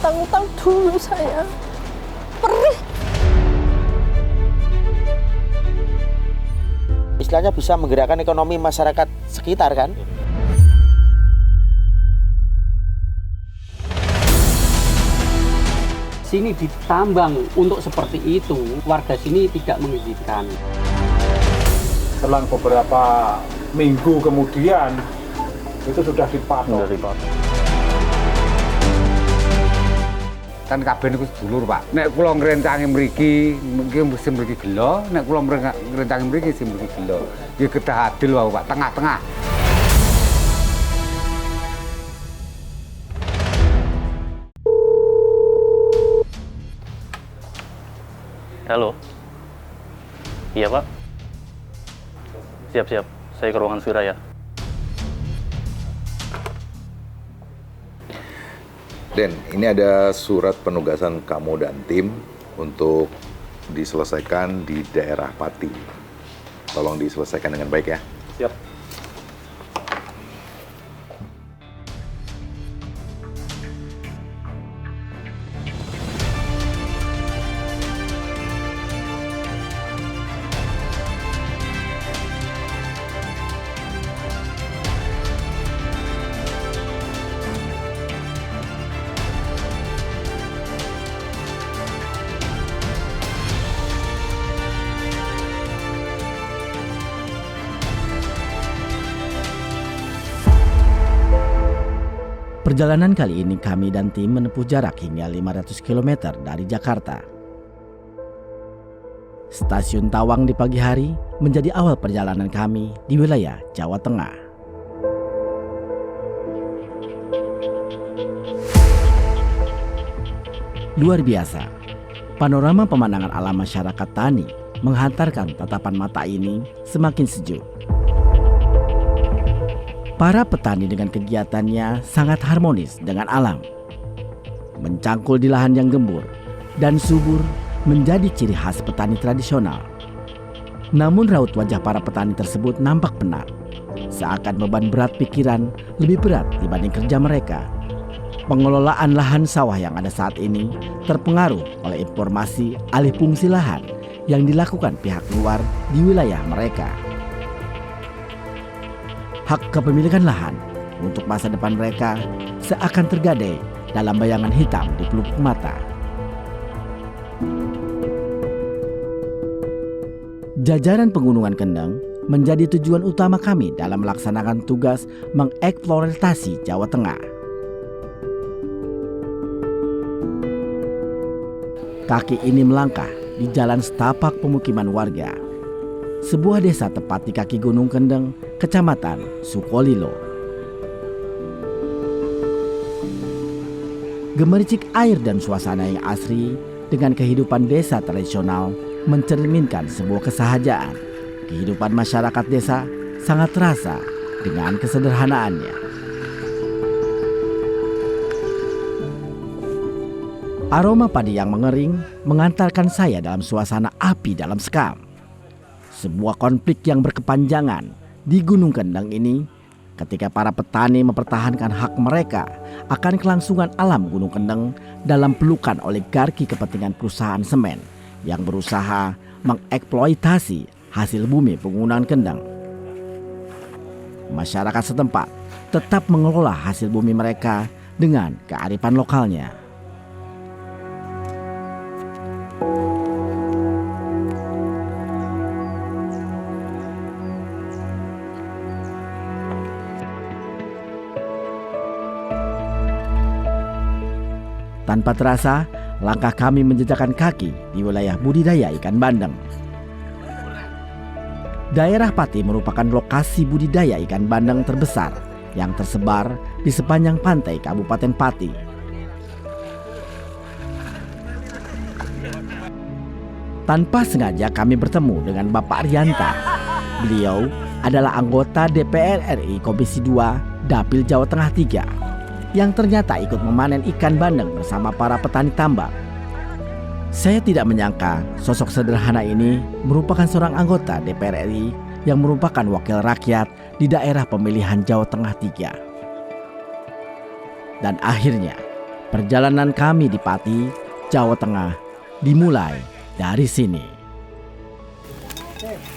utang-utang dulu saya. Perih. Istilahnya bisa menggerakkan ekonomi masyarakat sekitar kan. Sini ditambang untuk seperti itu, warga sini tidak mengizinkan. Selang beberapa minggu kemudian itu sudah dipatok. Kan kabeh niku sedulur, Pak. Nek kula ngrencangi mriki, mungkin mesti mriki gelo, nek kula ngrencangi mriki sing mriki gelo. Nggih kedah adil wae, Pak, tengah-tengah. Halo. Iya, Pak. Siap. Saya ke ruangan Suraya. Den, ini ada surat penugasan kamu dan tim untuk diselesaikan di daerah Pati. Tolong diselesaikan dengan baik ya. Siap. Perjalanan kali ini kami dan tim menempuh jarak hingga 500 km dari Jakarta. Stasiun Tawang di pagi hari menjadi awal perjalanan kami di wilayah Jawa Tengah. Luar biasa, panorama pemandangan alam masyarakat tani menghantarkan tatapan mata ini semakin sejuk. Para petani dengan kegiatannya sangat harmonis dengan alam. Mencangkul di lahan yang gembur dan subur menjadi ciri khas petani tradisional. Namun raut wajah para petani tersebut nampak penat. Seakan beban berat pikiran lebih berat dibanding kerja mereka. Pengelolaan lahan sawah yang ada saat ini terpengaruh oleh informasi alih fungsi lahan yang dilakukan pihak luar di wilayah mereka. Hak kepemilikan lahan untuk masa depan mereka seakan tergadai dalam bayangan hitam di pelupuk mata. Jajaran Pegunungan Kendeng menjadi tujuan utama kami dalam melaksanakan tugas mengeksplorasi Jawa Tengah. Kaki ini melangkah di jalan setapak pemukiman warga. Sebuah desa tepat di kaki Gunung Kendeng, Kecamatan Sukolilo. Gemericik air dan suasana yang asri dengan kehidupan desa tradisional mencerminkan sebuah kesahajaan. Kehidupan masyarakat desa sangat terasa dengan kesederhanaannya. Aroma padi yang mengering mengantarkan saya dalam suasana api dalam sekam. Sebuah konflik yang berkepanjangan di Gunung Kendeng ini ketika para petani mempertahankan hak mereka akan kelangsungan alam Gunung Kendeng dalam pelukan oligarki kepentingan perusahaan semen yang berusaha mengeksploitasi hasil bumi Pegunungan Kendeng. Masyarakat setempat tetap mengelola hasil bumi mereka dengan kearifan lokalnya. Tanpa terasa, langkah kami menjejakkan kaki di wilayah budidaya ikan bandeng. Daerah Pati merupakan lokasi budidaya ikan bandeng terbesar yang tersebar di sepanjang pantai Kabupaten Pati. Tanpa sengaja kami bertemu dengan Bapak Rianta. Beliau adalah anggota DPR RI Komisi 2 Dapil Jawa Tengah 3 yang ternyata ikut memanen ikan bandeng bersama para petani tambak. Saya tidak menyangka sosok sederhana ini merupakan seorang anggota DPR RI yang merupakan wakil rakyat di daerah pemilihan Jawa Tengah 3. Dan akhirnya Perjalanan kami di Pati, Jawa Tengah dimulai dari sini.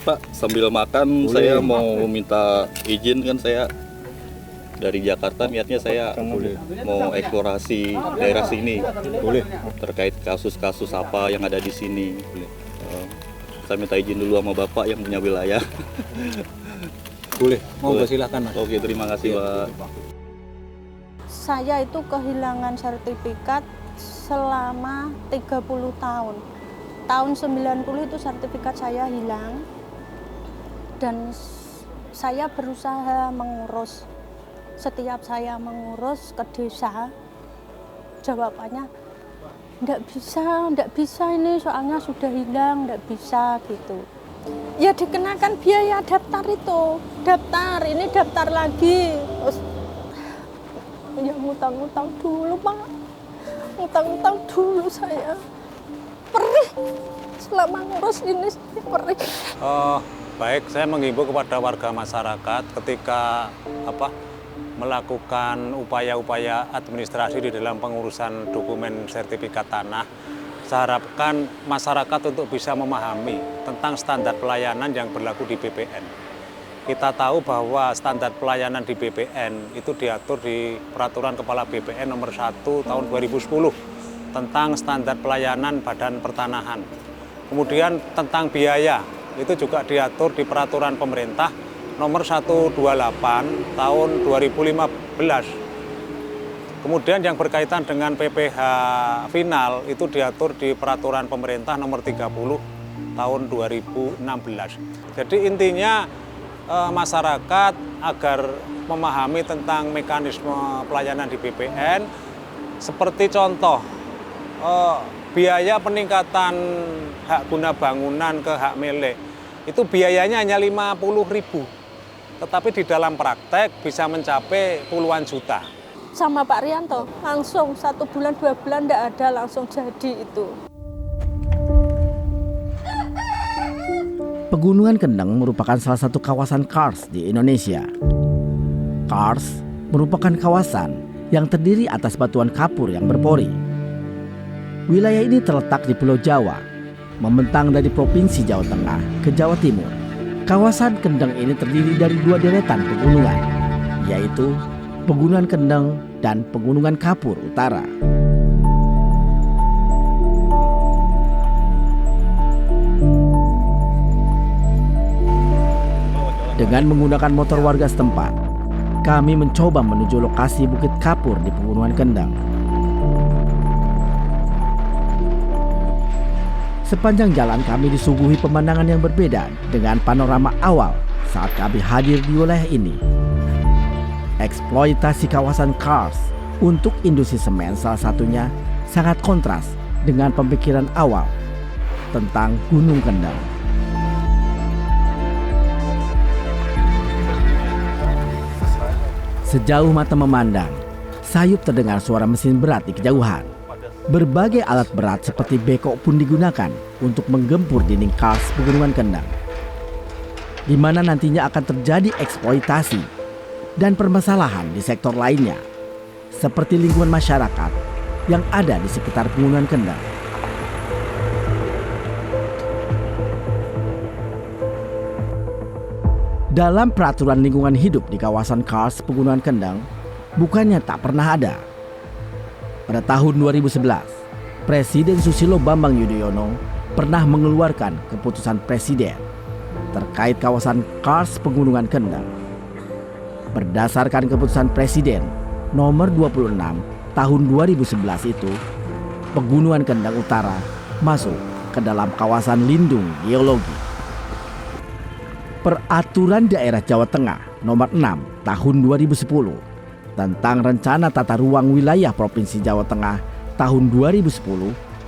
Pak, sambil makan saya mau minta izin, kan saya dari Jakarta, niatnya saya mau eksplorasi daerah sini. Boleh. Terkait kasus-kasus apa yang ada di sini. Saya minta izin dulu sama Bapak yang punya wilayah. Boleh. Boleh. Silahkan Mas. Oke, terima kasih Pak. Saya itu kehilangan sertifikat selama 30 tahun. Tahun 90 itu sertifikat saya hilang. Dan saya berusaha mengurus. Setiap saya mengurus ke desa, jawabannya enggak bisa ini soalnya sudah hilang, enggak bisa gitu. Ya dikenakan biaya daftar itu, ini daftar lagi. Terus, ya ngutang-ngutang dulu Pak, ngutang-ngutang dulu saya. Perih, selama ngurus ini perih. Baik, saya menghimbau kepada warga masyarakat ketika melakukan upaya-upaya administrasi di dalam pengurusan dokumen sertifikat tanah. Saya harapkan masyarakat untuk bisa memahami tentang standar pelayanan yang berlaku di BPN. Kita tahu bahwa standar pelayanan di BPN itu diatur di Peraturan Kepala BPN nomor 1 tahun 2010 tentang standar pelayanan badan pertanahan. Kemudian tentang biaya, itu juga diatur di Peraturan Pemerintah nomor 128 tahun 2015. Kemudian yang berkaitan dengan PPh final itu diatur di Peraturan Pemerintah nomor 30 tahun 2016. Jadi intinya masyarakat agar memahami tentang mekanisme pelayanan di BPN, seperti contoh biaya peningkatan hak guna bangunan ke hak milik, itu biayanya hanya 50.000, tetapi di dalam praktek bisa mencapai puluhan juta. Sama Pak Rianto, langsung 1 bulan 2 bulan enggak ada, langsung jadi itu. Pegunungan Kendeng merupakan salah satu kawasan kars di Indonesia. Kars merupakan kawasan yang terdiri atas batuan kapur yang berpori. Wilayah ini terletak di Pulau Jawa, membentang dari Provinsi Jawa Tengah ke Jawa Timur. Kawasan Kendeng ini terdiri dari 2 deretan pegunungan, yaitu Pegunungan Kendeng dan Pegunungan Kapur Utara. Dengan menggunakan motor warga setempat, kami mencoba menuju lokasi Bukit Kapur di Pegunungan Kendeng. Sepanjang jalan kami disuguhi pemandangan yang berbeda dengan panorama awal saat kami hadir di wilayah ini. Eksploitasi kawasan kars untuk industri semen salah satunya sangat kontras dengan pemikiran awal tentang Gunung Kendeng. Sejauh mata memandang, sayup terdengar suara mesin berat di kejauhan. Berbagai alat berat seperti bekok pun digunakan untuk menggempur dinding kars Pegunungan Kendeng, di mana nantinya akan terjadi eksploitasi dan permasalahan di sektor lainnya, seperti lingkungan masyarakat yang ada di sekitar Pegunungan Kendeng. Dalam peraturan lingkungan hidup di kawasan kars Pegunungan Kendeng, bukannya tak pernah ada. Pada tahun 2011, Presiden Susilo Bambang Yudhoyono pernah mengeluarkan keputusan presiden terkait kawasan kars Pegunungan Kendeng. Berdasarkan keputusan presiden nomor 26 tahun 2011 itu, Pegunungan Kendeng Utara masuk ke dalam kawasan lindung geologi. Peraturan Daerah Jawa Tengah nomor 6 tahun 2010 tentang Rencana Tata Ruang Wilayah Provinsi Jawa Tengah tahun 2010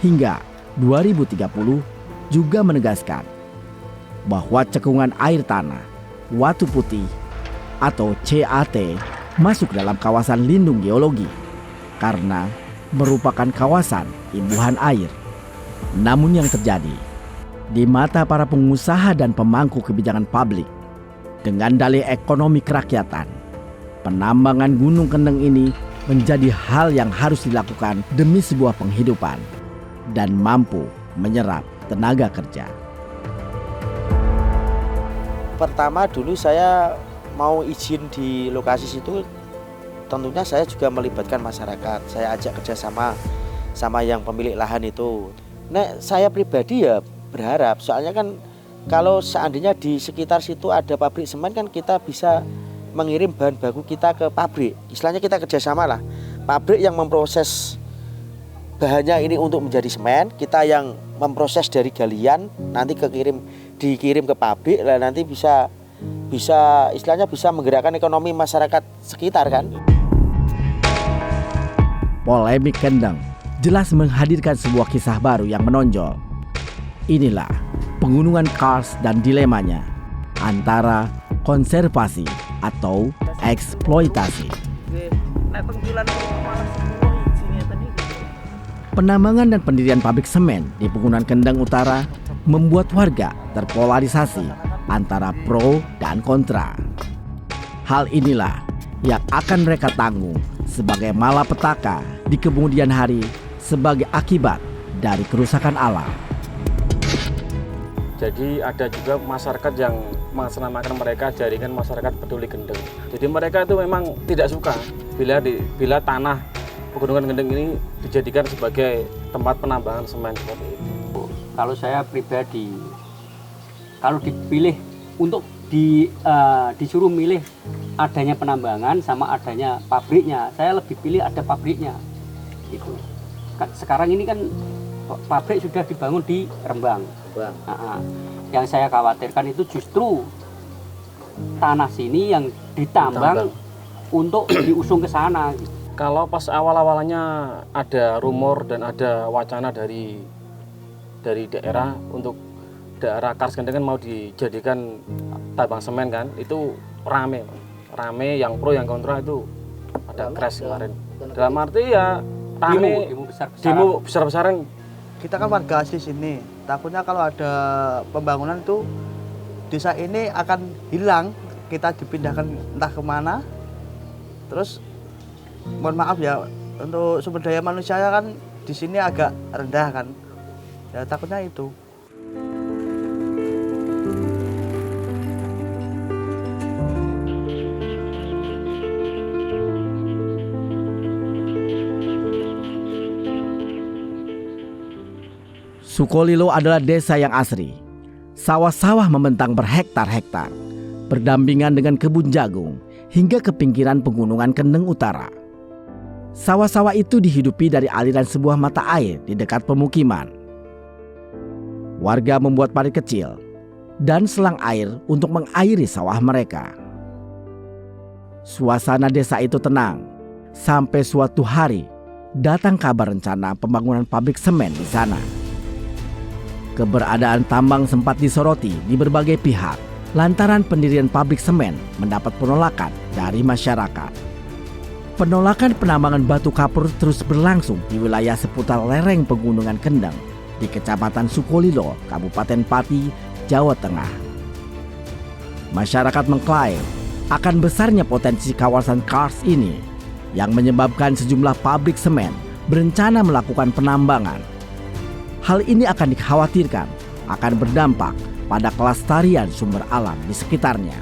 hingga 2030 juga menegaskan bahwa cekungan air tanah Watu Putih atau CAT masuk dalam kawasan lindung geologi karena merupakan kawasan imbuhan air. Namun yang terjadi di mata para pengusaha dan pemangku kebijakan publik dengan dalih ekonomi kerakyatan, penambangan Gunung Kendeng ini menjadi hal yang harus dilakukan demi sebuah penghidupan dan mampu menyerap tenaga kerja. Pertama dulu saya mau izin di lokasi situ, tentunya saya juga melibatkan masyarakat. Saya ajak kerjasama sama yang pemilik lahan itu. Nah, saya pribadi ya berharap, soalnya kan kalau seandainya di sekitar situ ada pabrik semen kan kita bisa mengirim bahan baku kita ke pabrik. Istilahnya kita kerjasama lah. Pabrik yang memproses bahannya ini untuk menjadi semen, kita yang memproses dari galian, nanti dikirim ke pabrik, lah nanti bisa istilahnya bisa menggerakkan ekonomi masyarakat sekitar kan. Polemik Kendeng jelas menghadirkan sebuah kisah baru yang menonjol. Inilah Pegunungan Kars dan dilemanya antara konservasi atau eksploitasi. Penambangan dan pendirian pabrik semen di Pegunungan Kendeng Utara membuat warga terpolarisasi antara pro dan kontra. Hal inilah yang akan mereka tanggung sebagai malapetaka di kemudian hari sebagai akibat dari kerusakan alam. Jadi ada juga masyarakat yang mengatasnamakan mereka jaringan masyarakat peduli Kendeng. Jadi mereka itu memang tidak suka bila tanah Pegunungan Kendeng ini dijadikan sebagai tempat penambangan semen seperti itu. Kalau saya pribadi, kalau dipilih untuk disuruh milih adanya penambangan sama adanya pabriknya, saya lebih pilih ada pabriknya. Gitu. Sekarang ini kan pabrik sudah dibangun di Rembang. Yang saya khawatirkan itu justru tanah sini yang ditambang untuk diusung ke sana. Kalau pas awal-awalnya ada rumor dan ada wacana dari daerah untuk daerah Kars Kendeng kan mau dijadikan tambang semen kan, itu rame yang pro yang kontra itu ada crash kemarin. Dalam arti ya rame, demo besar-besaran. Kita kan warga asli sini, takutnya kalau ada pembangunan itu desa ini akan hilang, kita dipindahkan entah kemana. Terus mohon maaf ya, untuk sumber daya manusia kan di sini agak rendah kan, ya takutnya itu. Sukolilo adalah desa yang asri. Sawah-sawah membentang berhektar-hektar, berdampingan dengan kebun jagung hingga ke pinggiran Pegunungan Kendeng Utara. Sawah-sawah itu dihidupi dari aliran sebuah mata air di dekat pemukiman. Warga membuat parit kecil dan selang air untuk mengairi sawah mereka. Suasana desa itu tenang sampai suatu hari datang kabar rencana pembangunan pabrik semen di sana. Keberadaan tambang sempat disoroti di berbagai pihak lantaran pendirian pabrik semen mendapat penolakan dari masyarakat. Penolakan penambangan batu kapur terus berlangsung di wilayah seputar lereng Pegunungan Kendeng di Kecamatan Sukolilo, Kabupaten Pati, Jawa Tengah. Masyarakat mengklaim akan besarnya potensi kawasan Kars ini yang menyebabkan sejumlah pabrik semen berencana melakukan penambangan. Hal ini akan dikhawatirkan akan berdampak pada kelestarian sumber alam di sekitarnya.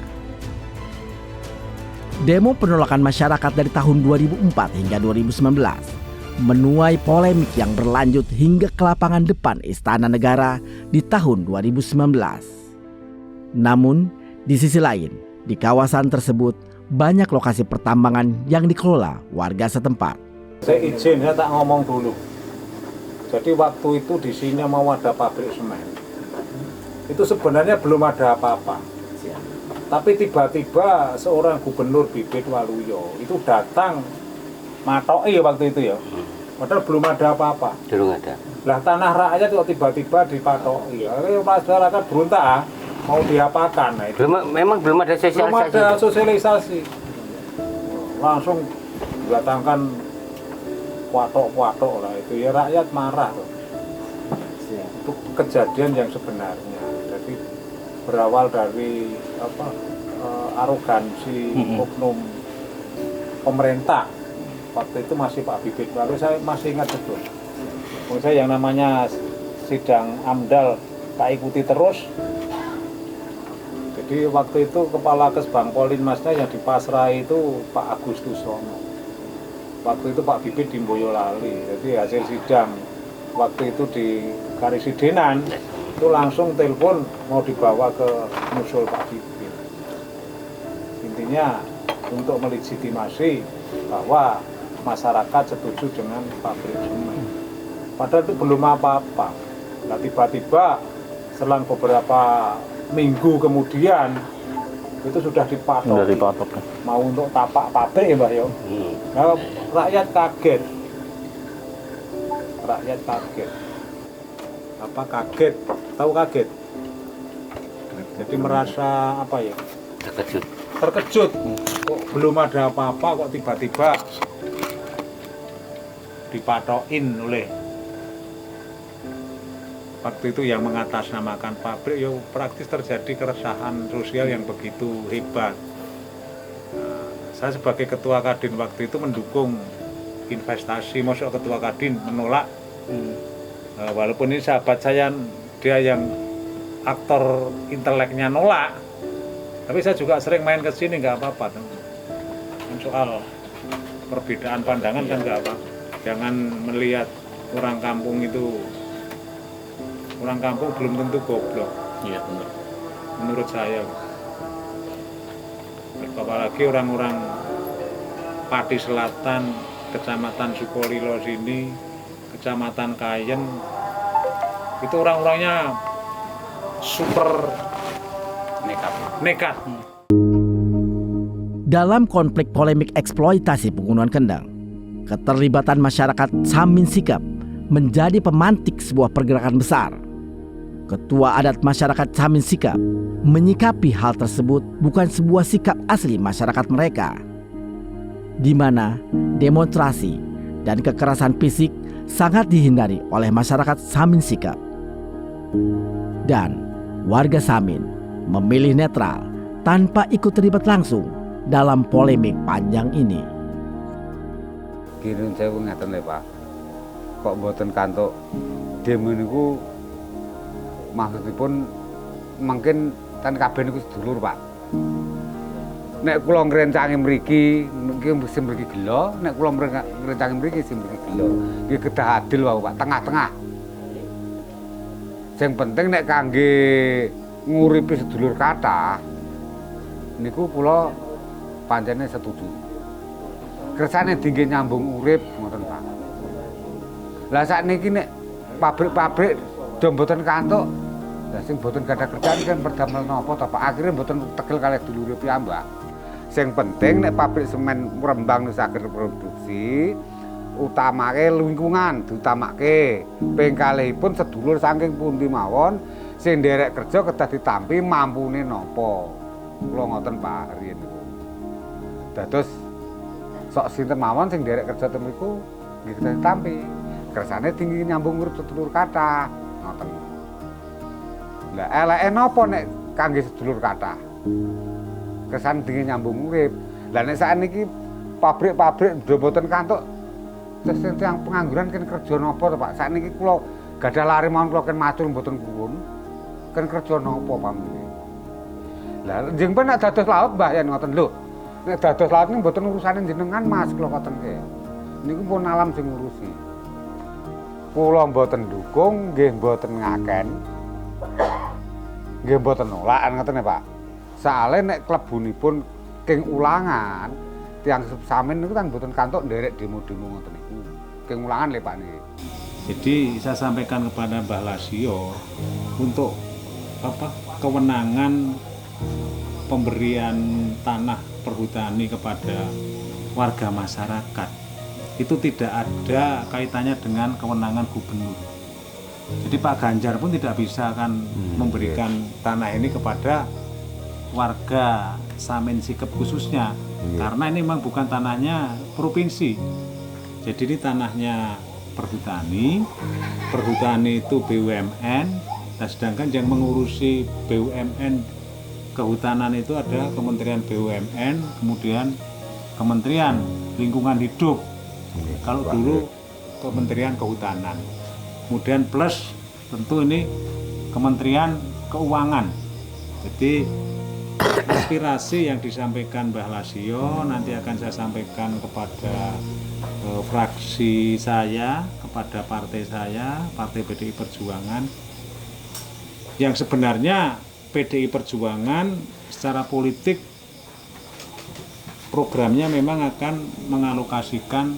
Demo penolakan masyarakat dari tahun 2004 hingga 2019 menuai polemik yang berlanjut hingga ke lapangan depan Istana Negara di tahun 2019. Namun, di sisi lain, di kawasan tersebut banyak lokasi pertambangan yang dikelola warga setempat. Saya izin, saya tak ngomong dulu. Jadi waktu itu di sini mau ada pabrik semen. Itu sebenarnya belum ada apa-apa. Tapi tiba-tiba seorang gubernur Bibit Waluyo itu datang matoi waktu itu ya. Padahal belum ada apa-apa. Belum ada. Lah tanah rakyat kok tiba-tiba dipatoki. Masyarakat berontak mau diapakan. Nah, itu. Memang belum ada sosialisasi. Belum ada sosialisasi. Langsung datangkan watok-watok lah itu ya, rakyat marah tuh. Itu kejadian yang sebenarnya. Jadi berawal dari arogansi oknum pemerintah Waktu itu masih Pak Bibit, lalu saya masih ingat betul. Saya yang namanya sidang AMDAL tak ikuti terus. Jadi waktu itu kepala Kesbang Polinmasnya yang di Pasrai itu Pak Agustusono. Waktu itu Pak Bibit di Boyolali. Jadi hasil sidang waktu itu di Karisidenan itu langsung telepon mau dibawa ke musul Pak Bibit. Intinya untuk melegitimasi bahwa masyarakat setuju dengan pabrik semen. Padahal itu belum apa-apa. Nah, tiba-tiba selang beberapa minggu kemudian itu sudah dipatok. Mau untuk tapak pabrik ya Mbak Yo. Nah, rakyat kaget. Apa kaget? Tahu kaget? Jadi merasa apa ya? Terkejut. Kok belum ada apa-apa kok tiba-tiba dipatokin oleh waktu itu yang mengatasnamakan pabrik. Ya praktis terjadi keresahan sosial yang begitu hebat. Nah, saya sebagai ketua Kadin waktu itu mendukung investasi, masuk ketua Kadin menolak. Walaupun ini sahabat saya, dia yang aktor inteleknya nolak, tapi saya juga sering main ke sini, nggak apa-apa. Soal perbedaan pandangan kan nggak apa. Jangan melihat orang kampung itu, orang kampung belum tentu goblok. Iya benar. Menurut saya. Apalagi orang-orang Pati Selatan, Kecamatan Sukolilo sini, Kecamatan Kayen, itu orang-orangnya super nekat. Dalam konflik polemik eksploitasi pegunungan Kendeng, keterlibatan masyarakat Samin Sikap menjadi pemantik sebuah pergerakan besar. Ketua adat masyarakat Samin Sikap menyikapi hal tersebut bukan sebuah sikap asli masyarakat mereka, di mana demonstrasi dan kekerasan fisik sangat dihindari oleh masyarakat Samin Sikap. Dan warga Samin memilih netral tanpa ikut terlibat langsung dalam polemik panjang ini. Kini saya ngeten lho Pak, kok mboten kantuk demo niku maksudipun mungkin kan kabeh niku sedulur Pak. Nek kula ngrencangi mriki mungkin sing mriki gelo, nek kula ngrencangi mriki sing mriki gelo. Nggih kedah adil wae Pak, tengah-tengah. Sing penting nek kangge nguripi sedulur kathah niku kula pancene setuju. Kersane tinggi nyambung urip ngoten Pak. Lah sakniki nek pabrik-pabrik do mboten kantuk, lah sing mboten gadah kerjaan kan perdamel napa to Pak? Akhire mboten tegel kalih dulure piyambak. Sing penting nek pabrik semen Rembang saged produksi, utamake lingkungan diutamake. Ping kalihipun sedulur saking pundi mawon sing nderek kerja kedah ditampi mampune napa. Kula ngoten Pak riyen niku. Dados sok sinten mawon sing nderek kerja ten mriku nggih kedah ditampi. Kersane tinggi nyambung urip sedulur kathah. Ngoten. Lah eleke napa nek kangge sedulur kathah? Kesan tinggi nyambung urip. Lah nek sakniki pabrik-pabrik mboten kantuk sing tiyang pengangguran kan kerja napa to Pak? Sakniki kula gadah lari mawon kula kan matur mboten kuwun. Kan kerja napa pamrih? Lah njeng pen nek dados laut Mbah yen ngoten lho. Nek dados laut niku mboten urusane jenengan Mas kula ngoten nggih. Niku pun alam sing ngurusi. Kula mboten dukung, nggih mboten ngaken. Nggih mboten nolak ngoten ya Pak. Soale nek klebunipun king ulangan, tiyang Samin niku kan mboten kantuk nderek demo-demo ngoten niku. King ulangan lho Pak niki. Jadi saya sampaikan kepada Mbah Lasio untuk kewenangan pemberian tanah perhutani kepada warga masyarakat itu tidak ada kaitannya dengan kewenangan gubernur. Jadi Pak Ganjar pun tidak bisa kan memberikan tanah ini kepada warga Samin Sikep khususnya, karena ini memang bukan tanahnya provinsi. Jadi ini tanahnya perhutani, perhutani itu BUMN, nah sedangkan yang mengurusi BUMN kehutanan itu ada Kementerian BUMN, kemudian Kementerian Lingkungan Hidup. Kalau dulu Kementerian Kehutanan. Kemudian plus tentu ini Kementerian Keuangan. Jadi aspirasi yang disampaikan Mbah Lasio nanti akan saya sampaikan kepada fraksi saya, kepada partai saya, Partai PDI Perjuangan. Yang sebenarnya PDI Perjuangan secara politik programnya memang akan mengalokasikan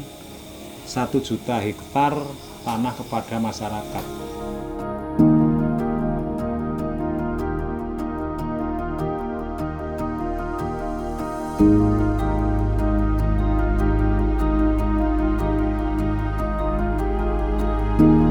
1 juta hektar tanah kepada masyarakat. Thank you.